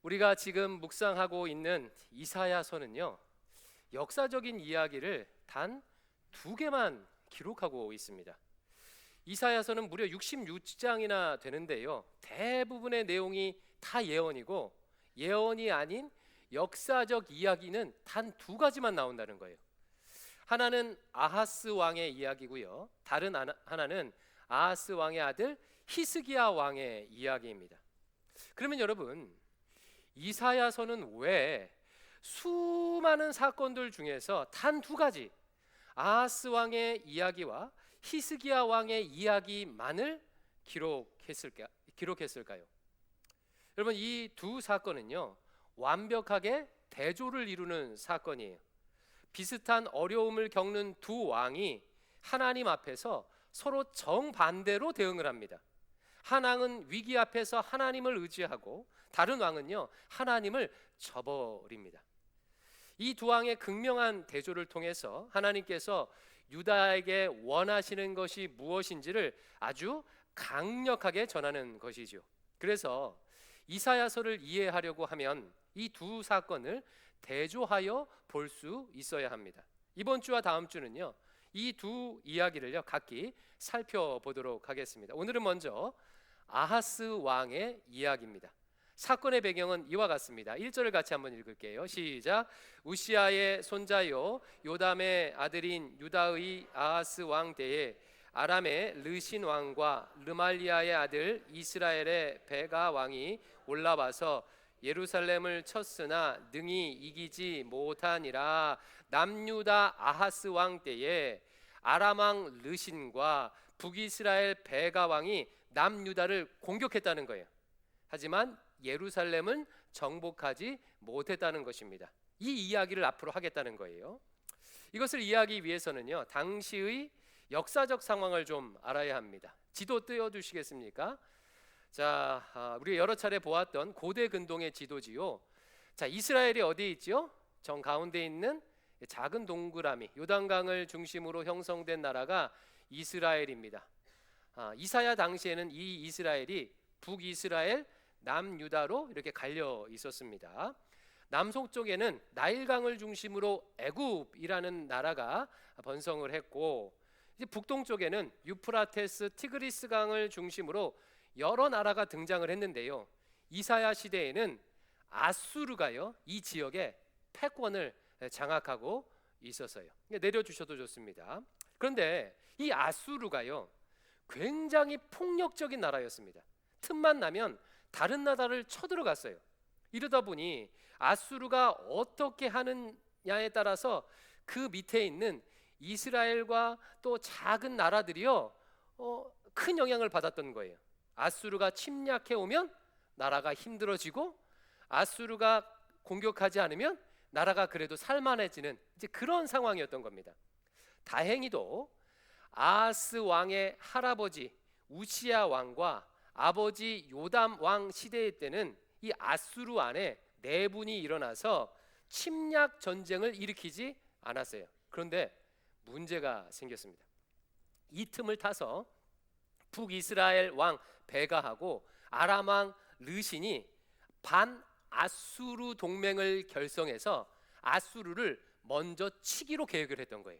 우리가 지금 묵상하고 있는 이사야서는요, 역사적인 이야기를 단 두 개만 기록하고 있습니다. 이사야서는 무려 66장이나 되는데요, 대부분의 내용이 다 예언이고, 예언이 아닌 역사적 이야기는 단 두 가지만 나온다는 거예요. 하나는 아하스 왕의 이야기고요, 다른 하나는 아하스 왕의 아들 히스기야 왕의 이야기입니다. 그러면 여러분, 이사야서는 왜 수많은 사건들 중에서 단 두 가지, 아하스 왕의 이야기와 히스기야 왕의 이야기만을 기록했을까요? 여러분, 이 두 사건은요, 완벽하게 대조를 이루는 사건이에요. 비슷한 어려움을 겪는 두 왕이 하나님 앞에서 서로 정반대로 대응을 합니다. 한 왕은 위기 앞에서 하나님을 의지하고, 다른 왕은요, 하나님을 저버립니다. 이 두 왕의 극명한 대조를 통해서 하나님께서 유다에게 원하시는 것이 무엇인지를 아주 강력하게 전하는 것이죠. 그래서 이사야서를 이해하려고 하면 이 두 사건을 대조하여 볼 수 있어야 합니다. 이번 주와 다음 주는요, 이 두 이야기를요, 각기 살펴보도록 하겠습니다. 오늘은 먼저 아하스 왕의 이야기입니다. 사건의 배경은 이와 같습니다. 1절을 같이 한번 읽을게요. 시작. 우시아의 손자요 요담의 아들인 유다의 아하스 왕 때에 아람의 르신 왕과 르말리아의 아들 이스라엘의 베가 왕이 올라와서 예루살렘을 쳤으나 능히 이기지 못하니라. 남유다 아하스 왕 때에 아람 왕 르신과 북이스라엘 베가 왕이 남유다를 공격했다는 거예요. 하지만 예루살렘은 정복하지 못했다는 것입니다. 이 이야기를 앞으로 하겠다는 거예요. 이것을 이해하기 위해서는요, 당시의 역사적 상황을 좀 알아야 합니다. 지도 띄워주시겠습니까? 자, 우리 여러 차례 보았던 고대 근동의 지도지요. 자, 이스라엘이 어디에 있지요? 정 가운데 있는 작은 동그라미, 요단강을 중심으로 형성된 나라가 이스라엘입니다. 이사야 당시에는 이 이스라엘이 북이스라엘, 남유다로 이렇게 갈려 있었습니다. 남서쪽에는 나일강을 중심으로 애굽이라는 나라가 번성을 했고, 이제 북동쪽에는 유프라테스, 티그리스 강을 중심으로 여러 나라가 등장을 했는데요, 이사야 시대에는 아수르가요, 이 지역에 패권을 장악하고 있었어요. 내려주셔도 좋습니다. 그런데 이 아수르가요, 굉장히 폭력적인 나라였습니다. 틈만 나면 다른 나라를 쳐들어갔어요. 이러다 보니 아수르가 어떻게 하느냐에 따라서 그 밑에 있는 이스라엘과 또 작은 나라들이요, 큰 영향을 받았던 거예요. 아수르가 침략해 오면 나라가 힘들어지고, 아수르가 공격하지 않으면 나라가 그래도 살만해지는 이제 그런 상황이었던 겁니다. 다행히도 아하스 왕의 할아버지 우시야 왕과 아버지 요담 왕 시대 때는 이 아수르 안에 내분이 일어나서 침략 전쟁을 일으키지 않았어요. 그런데 문제가 생겼습니다. 이 틈을 타서 북이스라엘 왕 베가하고 아람 왕 르신이 반 아수르 동맹을 결성해서 아수르를 먼저 치기로 계획을 했던 거예요.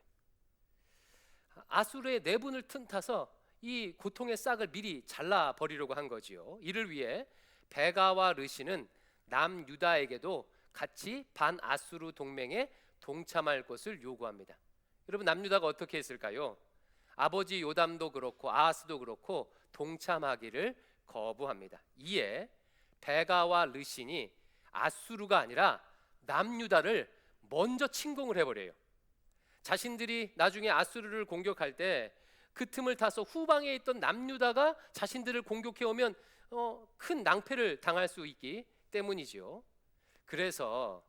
아수르의 내분을 틈타서 이 고통의 싹을 미리 잘라버리려고 한 거지요. 이를 위해 베가와 르신은 남유다에게도 같이 반아수르 동맹에 동참할 것을 요구합니다. 여러분, 남유다가 어떻게 했을까요? 아버지 요담도 그렇고 아하스도 그렇고 동참하기를 거부합니다. 이에 베가와 르신이 아수르가 아니라 남유다를 먼저 침공을 해버려요. 자신들이 나중에 아수르를 공격할 때 그 틈을 타서 후방에 있던 남유다가 자신들을 공격해 오면 큰 낭패를 당할 수 있기 때문이지요. 그래서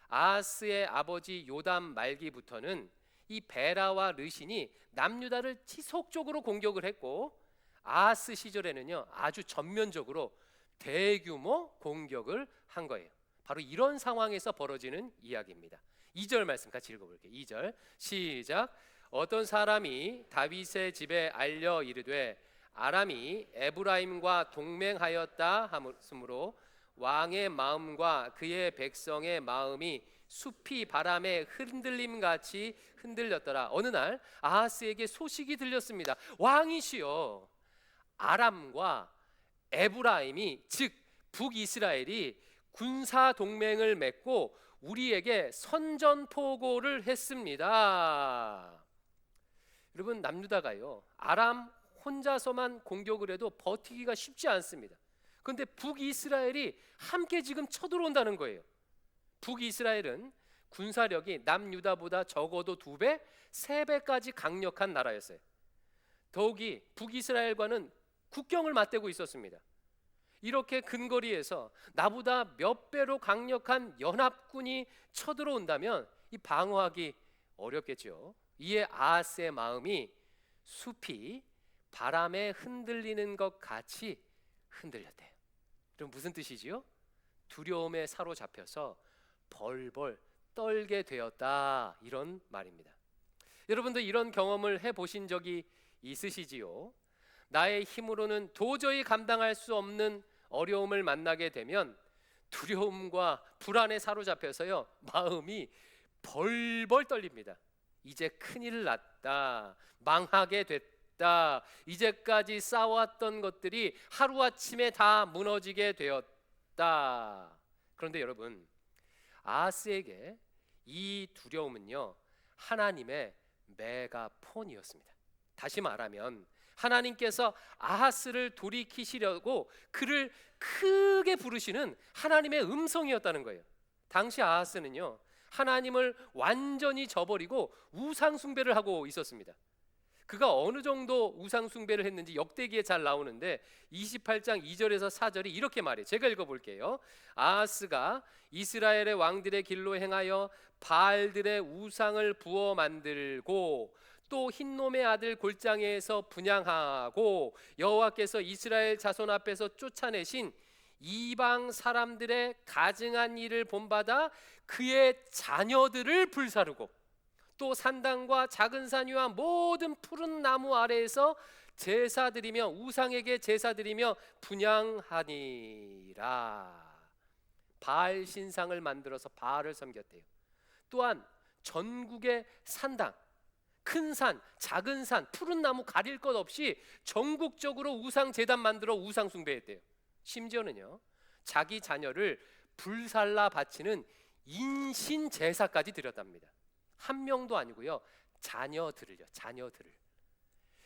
아하스의 아버지 요담 말기부터는 이 베라와 르신이 남유다를 지속적으로 공격을 했고, 아하스 시절에는요, 아주 전면적으로 대규모 공격을 한 거예요. 바로 이런 상황에서 벌어지는 이야기입니다. 2절 말씀 같이 읽어볼게요. 2절 시작. 어떤 사람이 다윗의 집에 알려 이르되 아람이 에브라임과 동맹하였다 하므로 왕의 마음과 그의 백성의 마음이 숲이 바람에 흔들림 같이 흔들렸더라. 어느 날 아하스에게 소식이 들렸습니다. 왕이시여, 아람과 에브라임이, 즉 북이스라엘이 군사 동맹을 맺고 우리에게 선전포고를 했습니다. 여러분, 남유다가요 아람 혼자서만 공격을 해도 버티기가 쉽지 않습니다. 그런데 북이스라엘이 함께 지금 쳐들어온다는 거예요. 북이스라엘은 군사력이 남유다보다 적어도 2배, 3배까지 강력한 나라였어요. 더욱이 북이스라엘과는 국경을 맞대고 있었습니다. 이렇게 근거리에서 나보다 몇 배로 강력한 연합군이 쳐들어온다면 이 방어하기 어렵겠죠. 이에 아하스의 마음이 숲이 바람에 흔들리는 것 같이 흔들렸대요. 그럼 무슨 뜻이지요? 두려움에 사로잡혀서 벌벌 떨게 되었다, 이런 말입니다. 여러분도 이런 경험을 해보신 적이 있으시지요? 나의 힘으로는 도저히 감당할 수 없는 어려움을 만나게 되면 두려움과 불안에 사로잡혀서요 마음이 벌벌 떨립니다. 이제 큰일 났다, 망하게 됐다, 이제까지 쌓아왔던 것들이 하루아침에 다 무너지게 되었다. 그런데 여러분, 아하스에게 이 두려움은요 하나님의 메가폰이었습니다. 다시 말하면 하나님께서 아하스를 돌이키시려고 그를 크게 부르시는 하나님의 음성이었다는 거예요. 당시 아하스는요 하나님을 완전히 저버리고 우상 숭배를 하고 있었습니다. 그가 어느 정도 우상 숭배를 했는지 역대기에 잘 나오는데 28장 2절에서 4절이 이렇게 말해요. 제가 읽어볼게요. 아하스가 이스라엘의 왕들의 길로 행하여 바알들의 우상을 부어 만들고 또 흰놈의 아들 골장에서 분향하고 여호와께서 이스라엘 자손 앞에서 쫓아내신 이방 사람들의 가증한 일을 본받아 그의 자녀들을 불사르고 또 산당과 작은 산 위와 모든 푸른 나무 아래에서 제사드리며 우상에게 제사드리며 분향하니라. 바알 신상을 만들어서 바알을 섬겼대요. 또한 전국의 산당, 큰 산, 작은 산, 푸른 나무 가릴 것 없이 전국적으로 우상 제단 만들어 우상 숭배했대요. 심지어는요 자기 자녀를 불살라 바치는 인신 제사까지 드렸답니다. 한 명도 아니고요 자녀들을요, 자녀들을.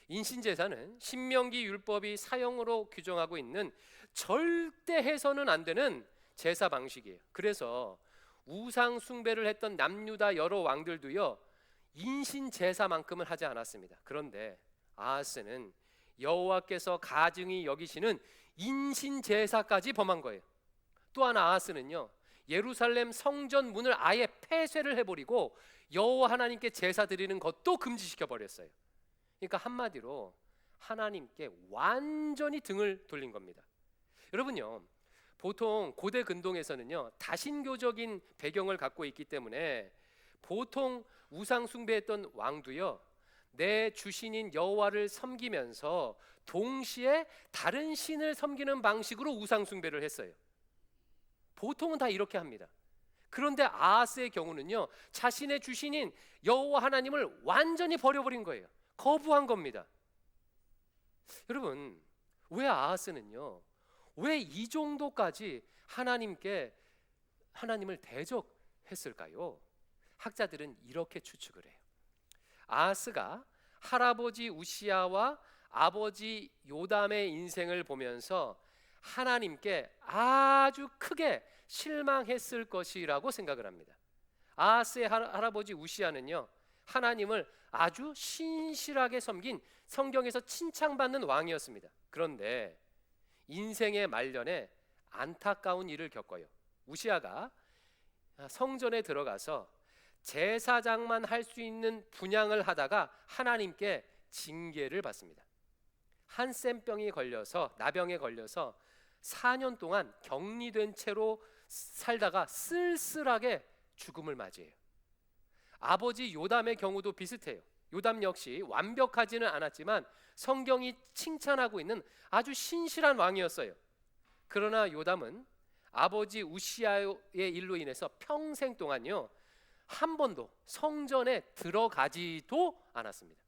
인신 제사는 신명기 율법이 사형으로 규정하고 있는 절대 해서는 안 되는 제사 방식이에요. 그래서 우상 숭배를 했던 남유다 여러 왕들도요 인신 제사만큼은 하지 않았습니다. 그런데 아하스는 여호와께서 가증히 여기시는 인신 제사까지 범한 거예요. 또한 아하스는요 예루살렘 성전 문을 아예 폐쇄를 해버리고 여호와 하나님께 제사 드리는 것도 금지시켜 버렸어요. 그러니까 한마디로 하나님께 완전히 등을 돌린 겁니다. 여러분요, 보통 고대 근동에서는요 다신교적인 배경을 갖고 있기 때문에 보통 우상 숭배했던 왕도요 내 주신인 여호와를 섬기면서 동시에 다른 신을 섬기는 방식으로 우상 숭배를 했어요. 보통은 다 이렇게 합니다. 그런데 아하스의 경우는요 자신의 주신인 여호와 하나님을 완전히 버려버린 거예요. 거부한 겁니다. 여러분, 왜 아하스는요 왜 이 정도까지 하나님을 대적했을까요? 학자들은 이렇게 추측을 해요. 아하스가 할아버지 우시야와 아버지 요담의 인생을 보면서 하나님께 아주 크게 실망했을 것이라고 생각을 합니다. 아하스의 할아버지 우시야는요 하나님을 아주 신실하게 섬긴 성경에서 칭찬받는 왕이었습니다. 그런데 인생의 말년에 안타까운 일을 겪어요. 우시야가 성전에 들어가서 제사장만 할 수 있는 분향을 하다가 하나님께 징계를 받습니다. 한센병이 걸려서, 나병에 걸려서 4년 동안 격리된 채로 살다가 쓸쓸하게 죽음을 맞이해요. 아버지 요담의 경우도 비슷해요. 요담 역시 완벽하지는 않았지만 성경이 칭찬하고 있는 아주 신실한 왕이었어요. 그러나 요담은 아버지 우시아의 일로 인해서 평생 동안요 한 번도 성전에 들어가지도 않았습니다.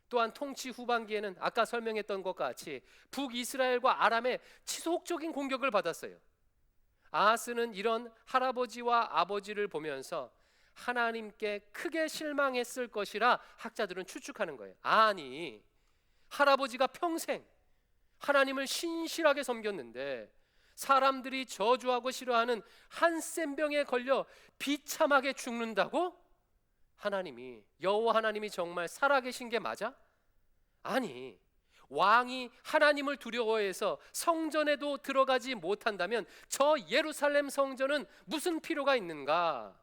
또한 통치 후반기에는 아까 설명했던 것과 같이 북이스라엘과 아람의 지속적인 공격을 받았어요. 아하스는 이런 할아버지와 아버지를 보면서 하나님께 크게 실망했을 것이라 학자들은 추측하는 거예요. 아니, 할아버지가 평생 하나님을 신실하게 섬겼는데 사람들이 저주하고 싫어하는 한 센 병에 걸려 비참하게 죽는다고? 여호와 하나님이 정말 살아계신 게 맞아? 아니, 왕이 하나님을 두려워해서 성전에도 들어가지 못한다면 저 예루살렘 성전은 무슨 필요가 있는가?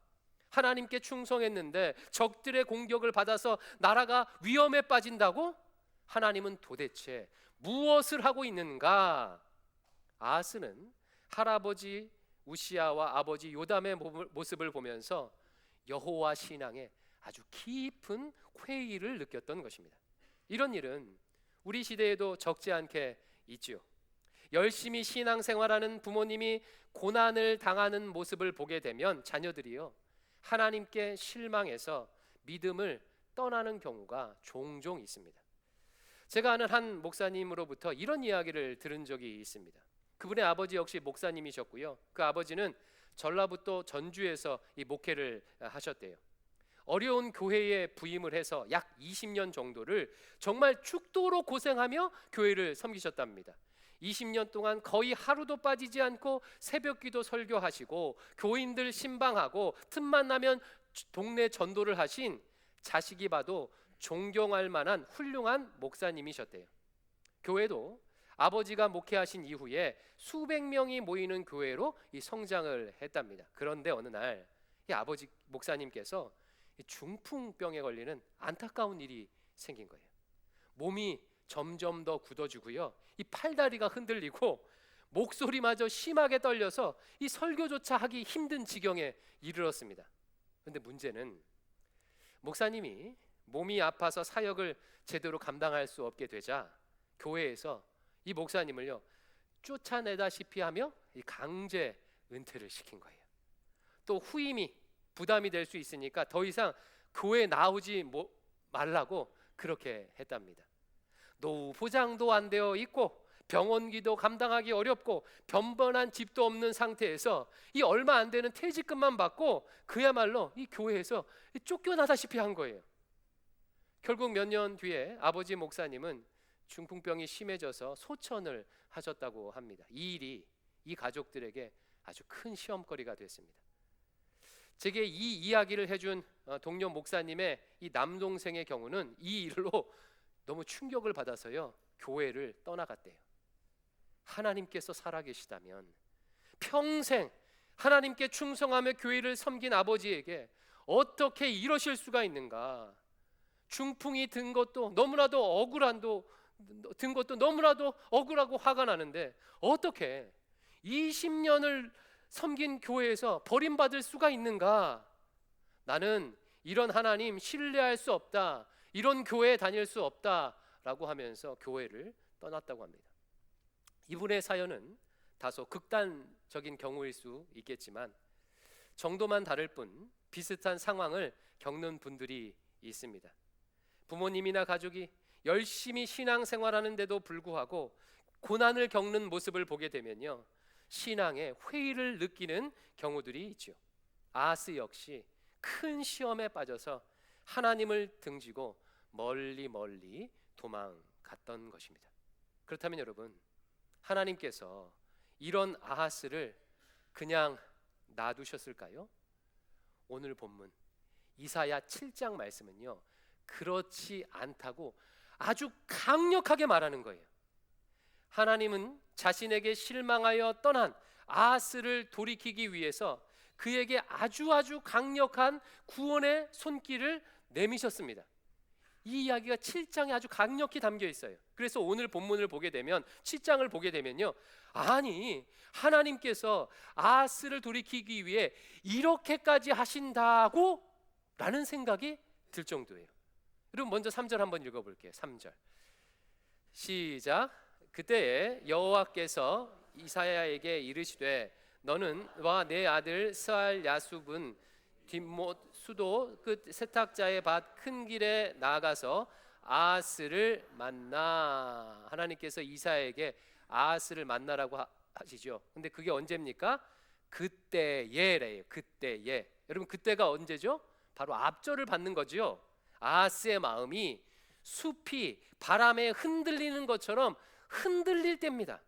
하나님께 충성했는데 적들의 공격을 받아서 나라가 위험에 빠진다고? 하나님은 도대체 무엇을 하고 있는가? 아하스는 할아버지 우시아와 아버지 요담의 모습을 보면서 여호와 신앙에 아주 깊은 회의를 느꼈던 것입니다. 이런 일은 우리 시대에도 적지 않게 있지요. 열심히 신앙생활하는 부모님이 고난을 당하는 모습을 보게 되면 자녀들이요 하나님께 실망해서 믿음을 떠나는 경우가 종종 있습니다. 제가 아는 한 목사님으로부터 이런 이야기를 들은 적이 있습니다. 그분의 아버지 역시 목사님이셨고요. 그 아버지는 전라북도 전주에서 이 목회를 하셨대요. 어려운 교회에 부임을 해서 약 20년 정도를 정말 죽도록 고생하며 교회를 섬기셨답니다. 20년 동안 거의 하루도 빠지지 않고 새벽기도 설교하시고 교인들 신방하고 틈만 나면 동네 전도를 하신 자식이 봐도 존경할 만한 훌륭한 목사님이셨대요. 교회도 아버지가 목회하신 이후에 수백 명이 모이는 교회로 이 성장을 했답니다. 그런데 어느 날 이 아버지 목사님께서 중풍병에 걸리는 안타까운 일이 생긴 거예요. 몸이 점점 더 굳어지고요. 이 팔다리가 흔들리고 목소리마저 심하게 떨려서 이 설교조차 하기 힘든 지경에 이르렀습니다. 그런데 문제는 목사님이 몸이 아파서 사역을 제대로 감당할 수 없게 되자 교회에서 이 목사님을요 쫓아내다시피 하며 이 강제 은퇴를 시킨 거예요. 또 후임이 부담이 될 수 있으니까 더 이상 교회에 나오지 말라고 그렇게 했답니다. 노후 보장도 안 되어 있고 병원비도 감당하기 어렵고 변변한 집도 없는 상태에서 이 얼마 안 되는 퇴직금만 받고 그야말로 이 교회에서 쫓겨나다시피 한 거예요. 결국 몇 년 뒤에 아버지 목사님은 중풍병이 심해져서 소천을 하셨다고 합니다. 이 일이 이 가족들에게 아주 큰 시험거리가 됐습니다. 제게 이 이야기를 해준 동료 목사님의 이 남동생의 경우는 이 일로 너무 충격을 받아서요 교회를 떠나갔대요. 하나님께서 살아계시다면 평생 하나님께 충성하며 교회를 섬긴 아버지에게 어떻게 이러실 수가 있는가? 중풍이 든 것도 너무나도 억울하고 화가 나는데 어떻게 20년을 섬긴 교회에서 버림받을 수가 있는가? 나는 이런 하나님 신뢰할 수 없다. 이런 교회에 다닐 수 없다라고 하면서 교회를 떠났다고 합니다. 이분의 사연은 다소 극단적인 경우일 수 있겠지만 정도만 다를 뿐 비슷한 상황을 겪는 분들이 있습니다. 부모님이나 가족이 열심히 신앙생활하는데도 불구하고 고난을 겪는 모습을 보게 되면요 신앙에 회의를 느끼는 경우들이 있죠. 아하스 역시 큰 시험에 빠져서 하나님을 등지고 멀리 도망갔던 것입니다. 그렇다면 여러분, 하나님께서 이런 아하스를 그냥 놔두셨을까요? 오늘 본문 이사야 7장 말씀은요 그렇지 않다고 아주 강력하게 말하는 거예요. 하나님은 자신에게 실망하여 떠난 아하스를 돌이키기 위해서 그에게 아주 강력한 구원의 손길을 내미셨습니다. 이 이야기가 7장에 아주 강력히 담겨 있어요. 그래서 오늘 본문을 보게 되면 7장을 보게 되면요 아니 하나님께서 아하스를 돌이키기 위해 이렇게까지 하신다고? 라는 생각이 들 정도예요. 여러분 먼저 3절 한번 읽어볼게요. 3절 시작. 그때에 여호와께서 이사야에게 이르시되 너는 와 내 아들 스알 야숲은 뒷못 수도 끝 세탁자의 밭 큰 길에 나아가서 아하스를 만나. 하나님께서 이사야에게 아하스를 만나라고 하시죠. 근데 그게 언제입니까? 그때예래요. 그때예. 여러분 그때가 언제죠? 바로 앞절을 받는 거죠. 아하스의 마음이 숲이 바람에 흔들리는 것처럼 흔들릴 때입니다.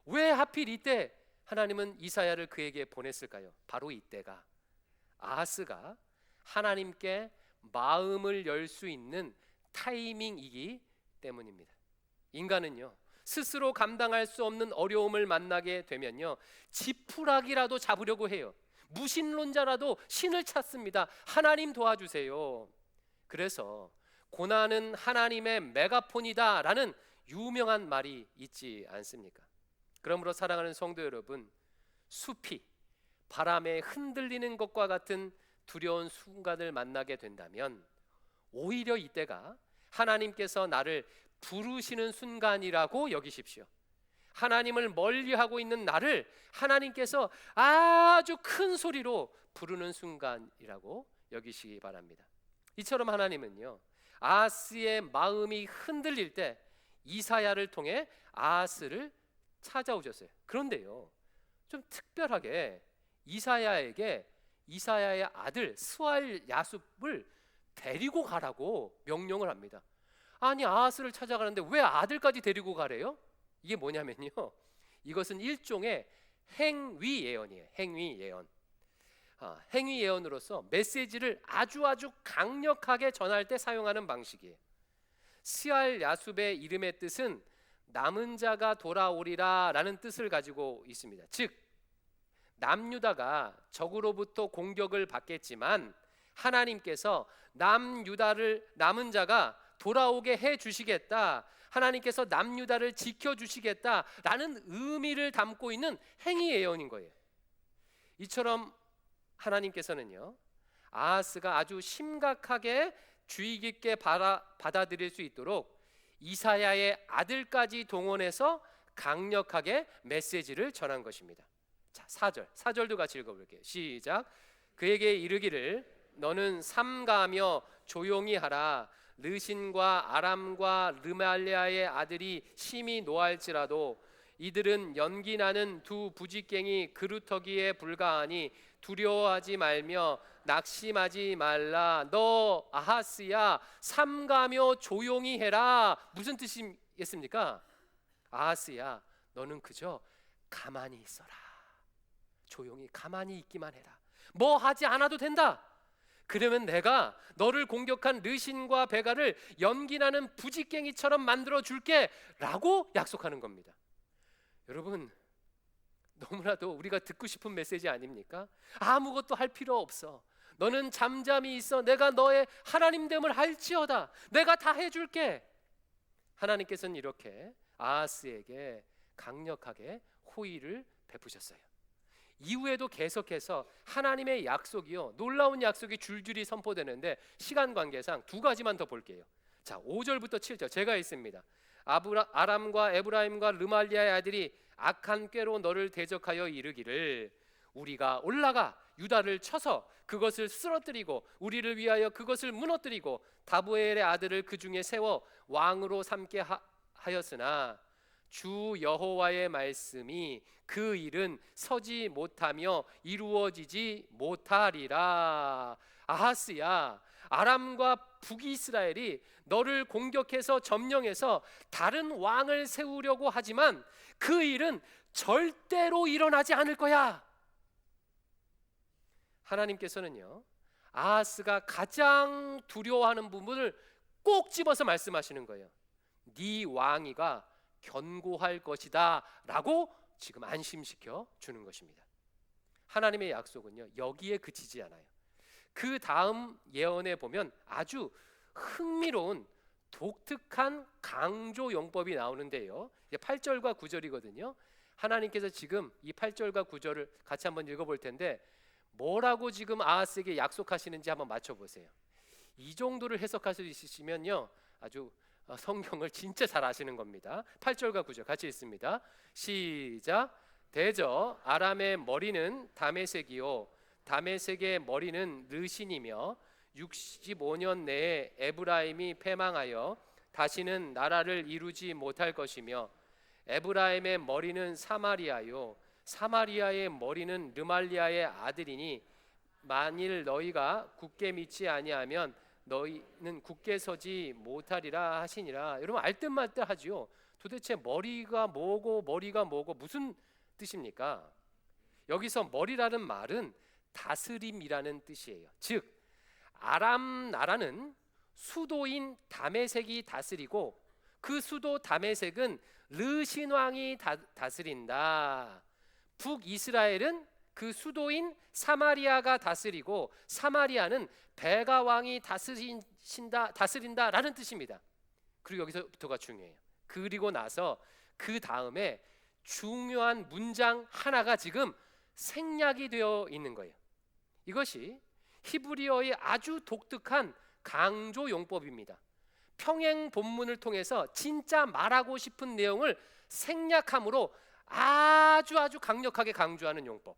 왜 하필 이때 하나님은 이사야를 그에게 보냈을까요? 바로 이때가 아하스가 하나님께 마음을 열 수 있는 타이밍이기 때문입니다. 인간은요 스스로 감당할 수 없는 어려움을 만나게 되면요 지푸라기라도 잡으려고 해요. 무신론자라도 신을 찾습니다. 하나님 도와주세요. 그래서 고난은 하나님의 메가폰이다 라는 유명한 말이 있지 않습니까? 그러므로 사랑하는 성도 여러분, 숲이 바람에 흔들리는 것과 같은 두려운 순간을 만나게 된다면 오히려 이때가 하나님께서 나를 부르시는 순간이라고 여기십시오. 하나님을 멀리하고 있는 나를 하나님께서 아주 큰 소리로 부르는 순간이라고 여기시기 바랍니다. 이처럼 하나님은요 아하스의 마음이 흔들릴 때 이사야를 통해 아하스를 찾아오셨어요. 그런데요 좀 특별하게 이사야에게 이사야의 아들 스알 야숲을 데리고 가라고 명령을 합니다. 아니 아하스를 찾아가는데 왜 아들까지 데리고 가래요? 이게 뭐냐면요 이것은 일종의 행위 예언이에요. 행위 예언. 행위 예언으로서 메시지를 아주 강력하게 전할 때 사용하는 방식이에요. 스알 야숲의 이름의 뜻은 남은 자가 돌아오리라 라는 뜻을 가지고 있습니다. 즉 남유다가 적으로부터 공격을 받겠지만 하나님께서 남은 자가 돌아오게 해 주시겠다, 하나님께서 남유다를 지켜주시겠다 라는 의미를 담고 있는 행위 예언인 거예요. 이처럼 하나님께서는요 아하스가 아주 심각하게 주의 깊게 받아들일 수 있도록 이사야의 아들까지 동원해서 강력하게 메시지를 전한 것입니다. 자, 4절도 같이 읽어볼게요. 시작. 그에게 이르기를 너는 삼가하며 조용히 하라. 르신과 아람과 르말리아의 아들이 심히 노할지라도 이들은 연기나는 두 부지깽이 그루터기에 불과하니 두려워하지 말며 낙심하지 말라. 너 아하스야 삼가며 조용히 해라. 무슨 뜻이겠습니까? 아하스야 너는 그저 가만히 있어라. 조용히 가만히 있기만 해라. 뭐 하지 않아도 된다. 그러면 내가 너를 공격한 르신과 베가를 연기나는 부지깽이처럼 만들어 줄게 라고 약속하는 겁니다. 여러분 너무나도 우리가 듣고 싶은 메시지 아닙니까? 아무것도 할 필요 없어. 너는 잠잠히 있어. 내가 너의 하나님됨을 할지어다. 내가 다 해줄게. 하나님께서는 이렇게 아하스에게 강력하게 호의를 베푸셨어요. 이후에도 계속해서 하나님의 약속이요 놀라운 약속이 줄줄이 선포되는데 시간 관계상 두 가지만 더 볼게요. 자 5절부터 7절 제가 읽습니다. 아람과 에브라임과 르말리아의 아들이 악한 꾀로 너를 대적하여 이르기를 우리가 올라가 유다를 쳐서 그것을 쓰러뜨리고 우리를 위하여 그것을 무너뜨리고 다보엘의 아들을 그 중에 세워 왕으로 삼게 하였으나 주 여호와의 말씀이 그 일은 서지 못하며 이루어지지 못하리라. 아하스야 아람과 북이스라엘이 너를 공격해서 점령해서 다른 왕을 세우려고 하지만 그 일은 절대로 일어나지 않을 거야. 하나님께서는요 아하스가 가장 두려워하는 부분을 꼭 집어서 말씀하시는 거예요. 네 왕위가 견고할 것이다 라고 지금 안심시켜 주는 것입니다. 하나님의 약속은요 여기에 그치지 않아요. 그 다음 예언에 보면 아주 흥미로운 독특한 강조 용법이 나오는데요 8절과 9절이거든요 하나님께서 지금 이 8절과 9절을 같이 한번 읽어볼 텐데 뭐라고 지금 아하스에게 약속하시는지 한번 맞춰보세요. 이 정도를 해석할 수 있으시면요 아주 성경을 진짜 잘 아시는 겁니다. 8절과 9절 같이 읽습니다. 시작. 대저 아람의 머리는 다메섹이요 다메섹의 머리는 르신이며 65년 내에 에브라임이 패망하여 다시는 나라를 이루지 못할 것이며 에브라임의 머리는 사마리아요 사마리아의 머리는 르말리아의 아들이니 만일 너희가 굳게 믿지 아니하면 너희는 굳게 서지 못하리라 하시니라. 여러분 알듯말듯하지요. 도대체 머리가 뭐고 무슨 뜻입니까? 여기서 머리라는 말은 다스림이라는 뜻이에요. 즉 아람 나라는 수도인 다메섹이 다스리고 그 수도 다메섹은 르신 왕이 다스린다. 북이스라엘은 그 수도인 사마리아가 다스리고 사마리아는 베가 왕이 다스린다라는 뜻입니다. 그리고 여기서부터가 중요해요. 그리고 나서 그 다음에 중요한 문장 하나가 지금 생략이 되어 있는 거예요. 이것이 히브리어의 아주 독특한 강조 용법입니다. 평행 본문을 통해서 진짜 말하고 싶은 내용을 생략함으로 아주 강력하게 강조하는 용법.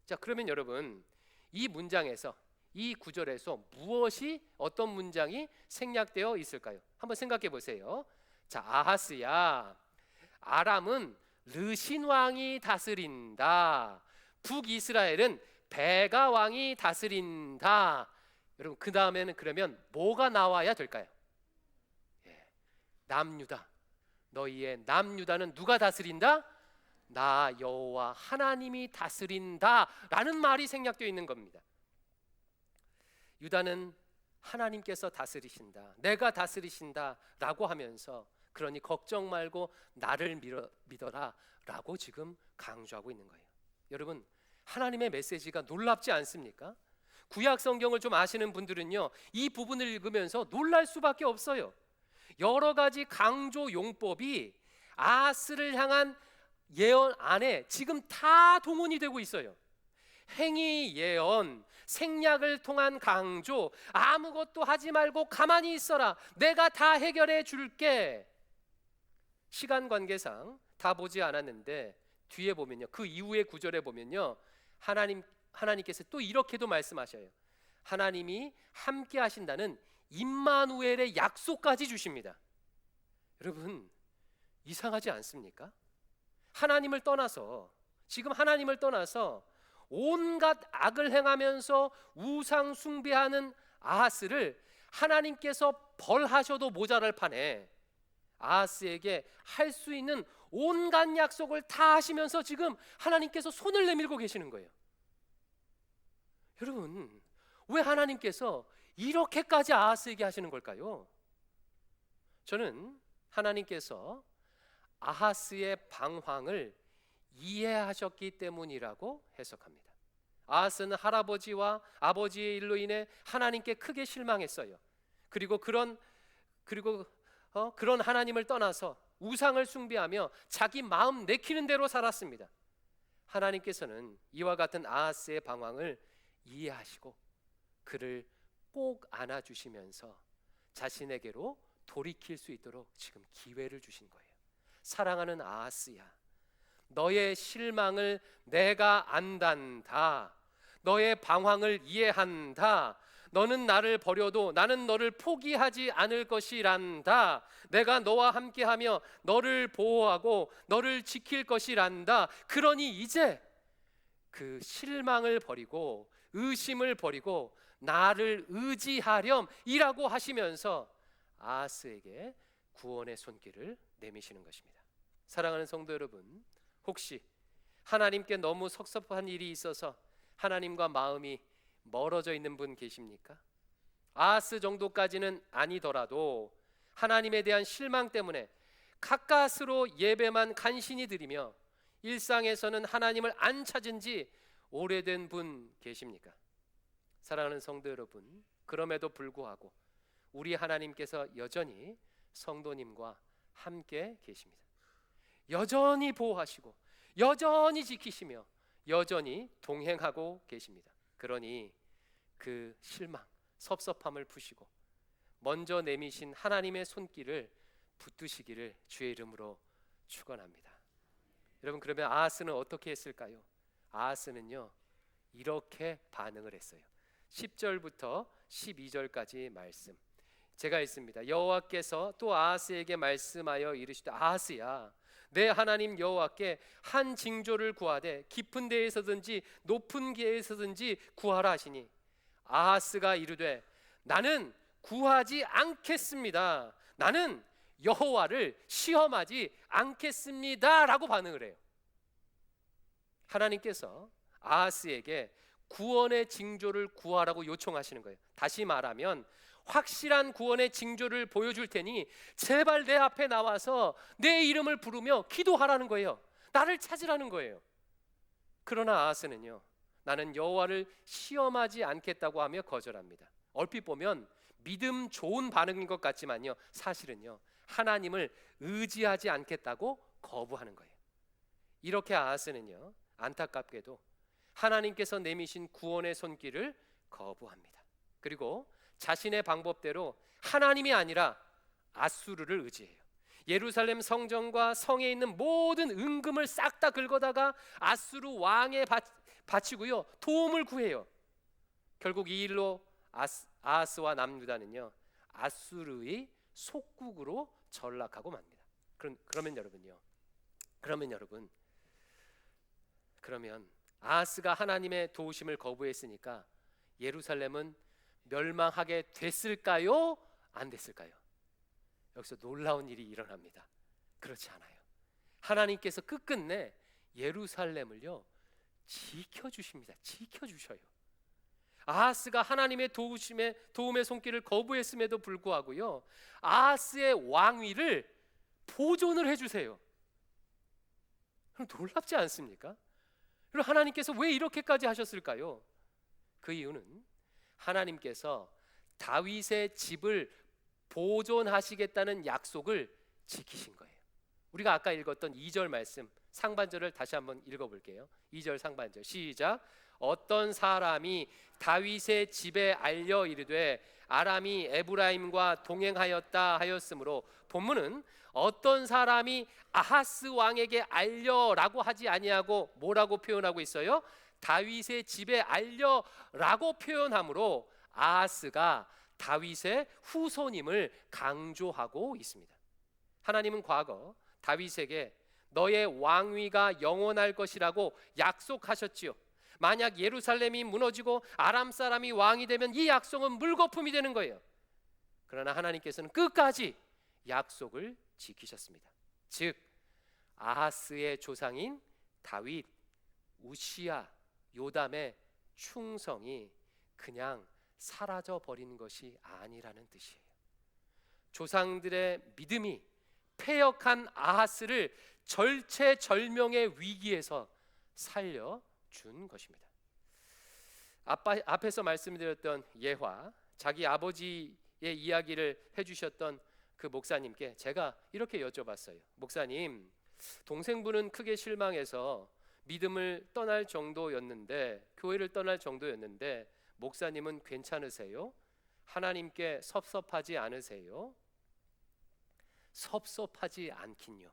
자, 그러면 여러분 이 문장에서 이 구절에서 무엇이 어떤 문장이 생략되어 있을까요? 한번 생각해 보세요. 자, 아하스야 아람은 르신 왕이 다스린다. 북이스라엘은 베가 왕이 다스린다. 여러분 그 다음에는 그러면 뭐가 나와야 될까요? 남유다. 너희의 남유다는 누가 다스린다? 나 여호와 하나님이 다스린다라는 말이 생략되어 있는 겁니다. 유다는 하나님께서 다스리신다. 내가 다스리신다라고 하면서 그러니 걱정 말고 나를 믿어라라고 지금 강조하고 있는 거예요. 여러분 하나님의 메시지가 놀랍지 않습니까? 구약 성경을 좀 아시는 분들은요 이 부분을 읽으면서 놀랄 수밖에 없어요. 여러 가지 강조 용법이 아하스를 향한 예언 안에 지금 다 동원이 되고 있어요. 행위 예언, 생략을 통한 강조, 아무것도 하지 말고 가만히 있어라. 내가 다 해결해 줄게. 시간 관계상 다 보지 않았는데 뒤에 보면요. 그 이후의 구절에 보면요. 하나님께서 또 이렇게도 말씀하셔요. 하나님이 함께 하신다는 임마누엘의 약속까지 주십니다. 여러분 이상하지 않습니까? 하나님을 떠나서 지금 하나님을 떠나서 온갖 악을 행하면서 우상 숭배하는 아하스를 하나님께서 벌하셔도 모자랄 판에 아하스에게 할 수 있는 온갖 약속을 다 하시면서 지금 하나님께서 손을 내밀고 계시는 거예요. 여러분 왜 하나님께서 이렇게까지 아하스에게 하시는 걸까요? 저는 하나님께서 아하스의 방황을 이해하셨기 때문이라고 해석합니다. 아하스는 할아버지와 아버지의 일로 인해 하나님께 크게 실망했어요. 그리고 그런 하나님을 떠나서 우상을 숭배하며 자기 마음 내키는 대로 살았습니다. 하나님께서는 이와 같은 아하스의 방황을 이해하시고 그를 꼭 안아주시면서 자신에게로 돌이킬 수 있도록 지금 기회를 주신 거예요. 사랑하는 아하스야, 너의 실망을 내가 안단다. 너의 방황을 이해한다. 너는 나를 버려도 나는 너를 포기하지 않을 것이란다. 내가 너와 함께하며 너를 보호하고 너를 지킬 것이란다. 그러니 이제 그 실망을 버리고 의심을 버리고 나를 의지하렴이라고 하시면서 아하스에게 구원의 손길을 내미시는 것입니다. 사랑하는 성도 여러분, 혹시 하나님께 너무 섭섭한 일이 있어서 하나님과 마음이 멀어져 있는 분 계십니까? 아하스 정도까지는 아니더라도 하나님에 대한 실망 때문에 가까스로 예배만 간신히 드리며 일상에서는 하나님을 안 찾은 지 오래된 분 계십니까? 사랑하는 성도 여러분, 그럼에도 불구하고 우리 하나님께서 여전히 성도님과 함께 계십니다. 여전히 보호하시고 여전히 지키시며 여전히 동행하고 계십니다. 그러니 그 실망, 섭섭함을 푸시고 먼저 내미신 하나님의 손길을 붙드시기를 주의 이름으로 축원합니다. 여러분, 그러면 아하스는 어떻게 했을까요? 아하스는요 이렇게 반응을 했어요. 10절부터 12절까지 말씀 제가 읽습니다. 여호와께서 또 아하스에게 말씀하여 이르시되 아하스야, 내 하나님 여호와께 한 징조를 구하되 깊은 데에서든지 높은 데에서든지 구하라 하시니 아하스가 이르되 나는 구하지 않겠습니다. 나는 여호와를 시험하지 않겠습니다 라고 반응을 해요. 하나님께서 아하스에게 구원의 징조를 구하라고 요청하시는 거예요. 다시 말하면 확실한 구원의 징조를 보여줄 테니 제발 내 앞에 나와서 내 이름을 부르며 기도하라는 거예요. 나를 찾으라는 거예요. 그러나 아하스는요 나는 여호와를 시험하지 않겠다고 하며 거절합니다. 얼핏 보면 믿음 좋은 반응인 것 같지만요 사실은요 하나님을 의지하지 않겠다고 거부하는 거예요. 이렇게 아하스는요 안타깝게도 하나님께서 내미신 구원의 손길을 거부합니다. 그리고 자신의 방법대로 하나님이 아니라 아수르를 의지해요. 예루살렘 성전과 성에 있는 모든 은금을 싹 다 긁어다가 아수르 왕에 바치고요 도움을 구해요. 결국 이 일로 아하스와 남유다는요 아수르의 속국으로 전락하고 맙니다. 그러면 여러분 아하스가 하나님의 도우심을 거부했으니까 예루살렘은 멸망하게 됐을까요? 안 됐을까요? 여기서 놀라운 일이 일어납니다. 그렇지 않아요. 하나님께서 끝끝내 예루살렘을요 지켜주십니다. 지켜주셔요. 아하스가 하나님의 도움의 손길을 거부했음에도 불구하고요 아하스의 왕위를 보존을 해주세요. 놀랍지 않습니까? 그럼 하나님께서 왜 이렇게까지 하셨을까요? 그 이유는 하나님께서 다윗의 집을 보존하시겠다는 약속을 지키신 거예요. 우리가 아까 읽었던 2절 말씀 상반절을 다시 한번 읽어볼게요. 2절 상반절 시작. 어떤 사람이 다윗의 집에 알려 이르되 아람이 에브라임과 동행하였다 하였으므로 본문은 어떤 사람이 아하스 왕에게 알려라고 하지 아니하고 뭐라고 표현하고 있어요? 다윗의 집에 알려라고 표현하므로 아하스가 다윗의 후손임을 강조하고 있습니다. 하나님은 과거 다윗에게 너의 왕위가 영원할 것이라고 약속하셨지요. 만약 예루살렘이 무너지고 아람 사람이 왕이 되면 이 약속은 물거품이 되는 거예요. 그러나 하나님께서는 끝까지 약속을 지키셨습니다. 즉 아하스의 조상인 다윗, 우시야, 요담의 충성이 그냥 사라져 버린 것이 아니라는 뜻이에요. 조상들의 믿음이 패역한 아하스를 절체절명의 위기에서 살려준 것입니다. 앞에서 말씀드렸던 예화, 자기 아버지의 이야기를 해주셨던 그 목사님께 제가 이렇게 여쭤봤어요. 목사님, 동생분은 크게 실망해서 믿음을 떠날 정도였는데, 교회를 떠날 정도였는데 목사님은 괜찮으세요? 하나님께 섭섭하지 않으세요? 섭섭하지 않긴요.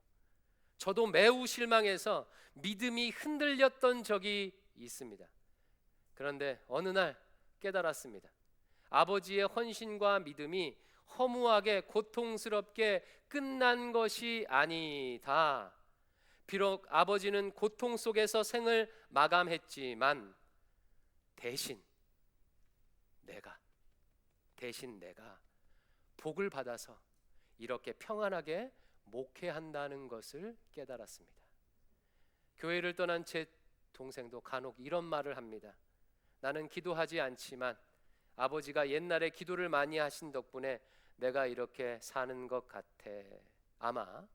저도 매우 실망해서 믿음이 흔들렸던 적이 있습니다. 그런데 어느 날 깨달았습니다. 아버지의 헌신과 믿음이 허무하게 고통스럽게 끝난 것이 아니다. 비록 아버지는 고통 속에서 생을 마감했지만 대신 내가 복을 받아서 이렇게 평안하게 목회한다는 것을 깨달았습니다. 교회를 떠난 제 동생도 간혹 이런 말을 합니다. 나는 기도하지 않지만 아버지가 옛날에 기도를 많이 하신 덕분에 내가 이렇게 사는 것 같아. 아마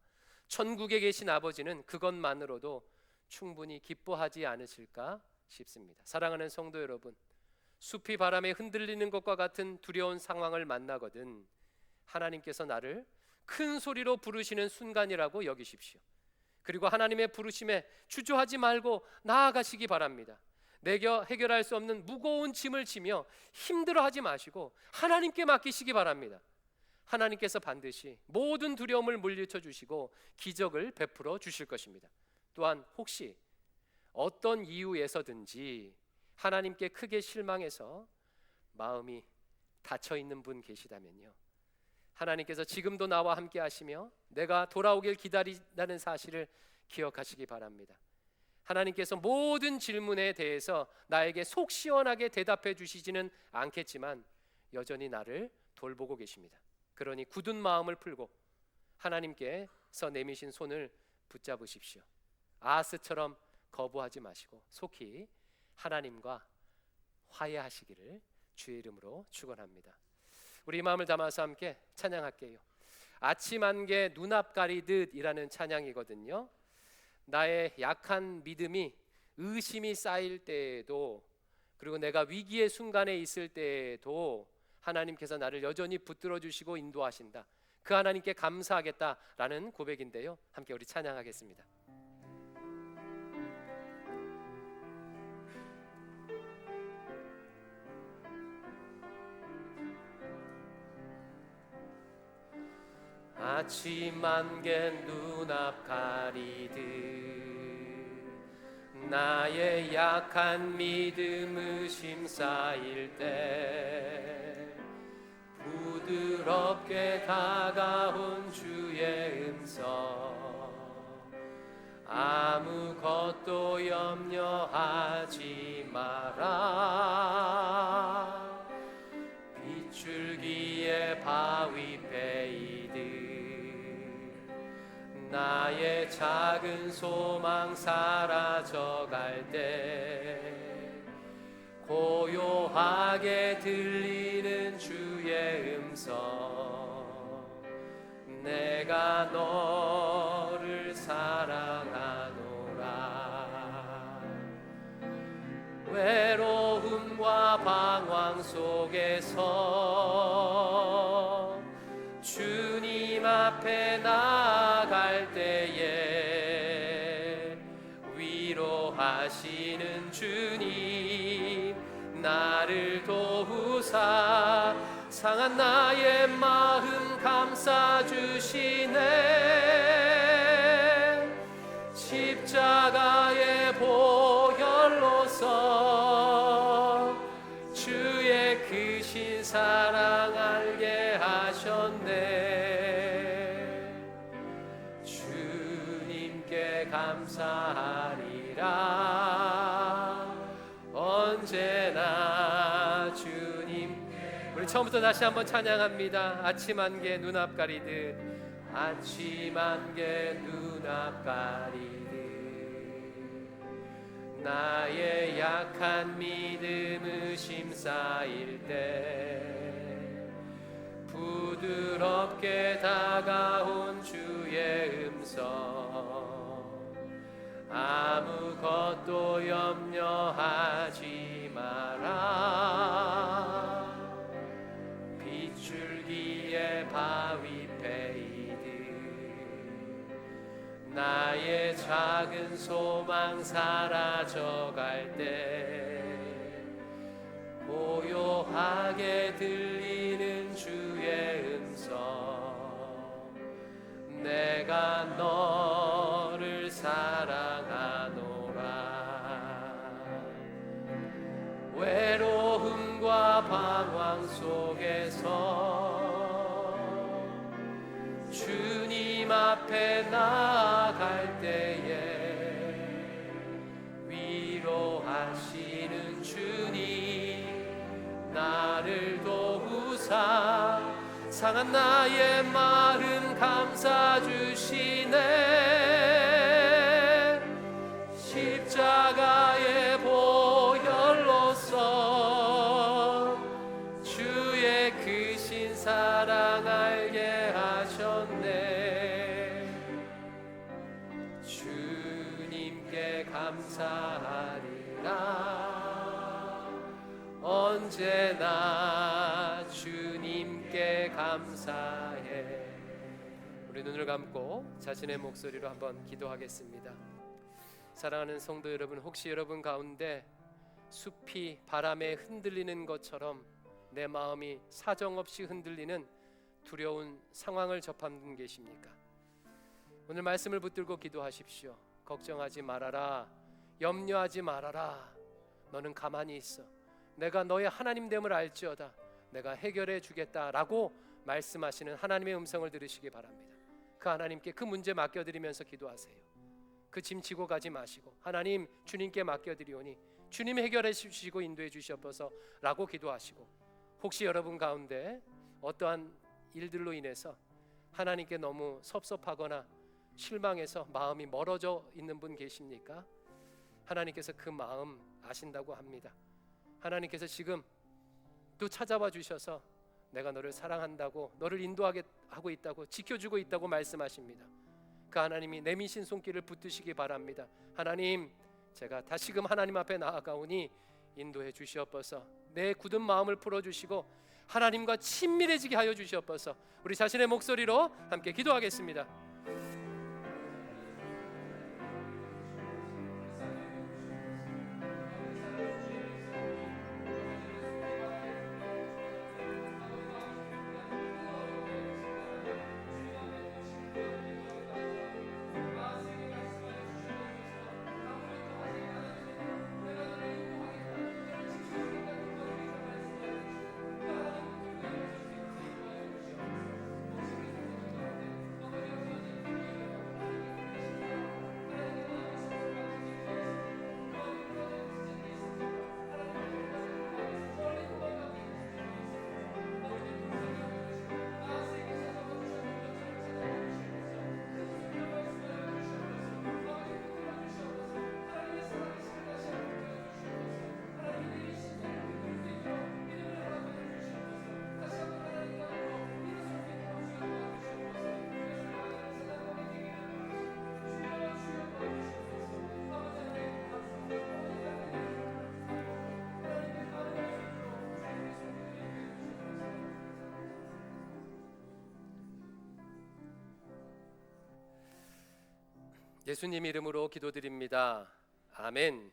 천국에 계신 아버지는 그것만으로도 충분히 기뻐하지 않으실까 싶습니다. 사랑하는 성도 여러분, 숲이 바람에 흔들리는 것과 같은 두려운 상황을 만나거든 하나님께서 나를 큰 소리로 부르시는 순간이라고 여기십시오. 그리고 하나님의 부르심에 주저하지 말고 나아가시기 바랍니다. 내가 해결할 수 없는 무거운 짐을 지며 힘들어하지 마시고 하나님께 맡기시기 바랍니다. 하나님께서 반드시 모든 두려움을 물리쳐 주시고 기적을 베풀어 주실 것입니다. 또한 혹시 어떤 이유에서든지 하나님께 크게 실망해서 마음이 닫혀 있는 분 계시다면요, 하나님께서 지금도 나와 함께 하시며 내가 돌아오길 기다린다는 사실을 기억하시기 바랍니다. 하나님께서 모든 질문에 대해서 나에게 속 시원하게 대답해 주시지는 않겠지만 여전히 나를 돌보고 계십니다. 그러니 굳은 마음을 풀고 하나님께서 내미신 손을 붙잡으십시오. 아하스처럼 거부하지 마시고 속히 하나님과 화해하시기를 주의 이름으로 축원합니다. 우리 마음을 담아서 함께 찬양할게요. 아침 안개 눈앞 가리듯이라는 찬양이거든요. 나의 약한 믿음이 의심이 쌓일 때에도, 그리고 내가 위기의 순간에 있을 때에도 하나님께서 나를 여전히 붙들어 주시고 인도하신다. 그 하나님께 감사하겠다라는 고백인데요. 함께 우리 찬양하겠습니다. 아침 안개 눈앞 가리듯 나의 약한 믿음 의심 쌓일 때 부드럽게 다가온 주의 음성, 아무것도 염려하지 마라. 빗줄기에 바위 베이듯 나의 작은 소망 사라져갈 때 고요하게 들리는 주의 음성, 내가 너를 사랑하노라. 외로움과 방황 속에서 주님 앞에 나아갈 때에 위로하시는 주님, 나를 도우사 상한 나의 마음 감싸주시네. 십자가의 보혈로서 주의 크신 사랑 알게 하셨네. 주님께 감사하리라. 언제나 주님께. 우리 처음부터 다시 한번 찬양합니다. 아침 안개 눈앞 가리듯, 아침 안개 눈앞 가리듯 나의 약한 믿음 의심 쌓일 때 부드럽게 다가온 주의 음성, 아무것도 염려하지 마라. 빗줄기에 바위 베이듯 나의 작은 소망 사라져갈 때 고요하게 들리는 주의 음성, 내가 너를 사랑하노라. 외로움과 방황 속에서 주님 앞에 나아갈 때에 위로하시는 주님, 나를 도우사 상한 나의 마음 감싸주시네. 십자가의 보혈로서 주의 크신 사랑 알게 하셨네. 주님께 감사하리라. 언제나 주님께 감사해. 우리 눈을 감고 자신의 목소리로 한번 기도하겠습니다. 사랑하는 성도 여러분, 혹시 여러분 가운데 숲이 바람에 흔들리는 것처럼 내 마음이 사정없이 흔들리는 두려운 상황을 접한 분 계십니까? 오늘 말씀을 붙들고 기도하십시오. 걱정하지 말아라. 염려하지 말아라. 너는 가만히 있어. 내가 너의 하나님됨을 알지어다. 내가 해결해 주겠다라고 말씀하시는 하나님의 음성을 들으시기 바랍니다. 그 하나님께 그 문제 맡겨드리면서 기도하세요. 그 짐 지고 가지 마시고 하나님 주님께 맡겨드리오니 주님 해결해 주시고 인도해 주시옵소서라고 기도하시고, 혹시 여러분 가운데 어떠한 일들로 인해서 하나님께 너무 섭섭하거나 실망해서 마음이 멀어져 있는 분 계십니까? 하나님께서 그 마음 아신다고 합니다. 하나님께서 지금 또 찾아와 주셔서 내가 너를 사랑한다고, 너를 인도하게 하고 있다고, 지켜주고 있다고 말씀하십니다. 그 하나님이 내미신 손길을 붙드시기 바랍니다. 하나님, 제가 다시금 하나님 앞에 나아가오니 인도해 주시옵소서. 내 굳은 마음을 풀어주시고 하나님과 친밀해지게 하여 주시옵소서. 우리 자신의 목소리로 함께 기도하겠습니다. 예수님 이름으로 기도드립니다. 아멘.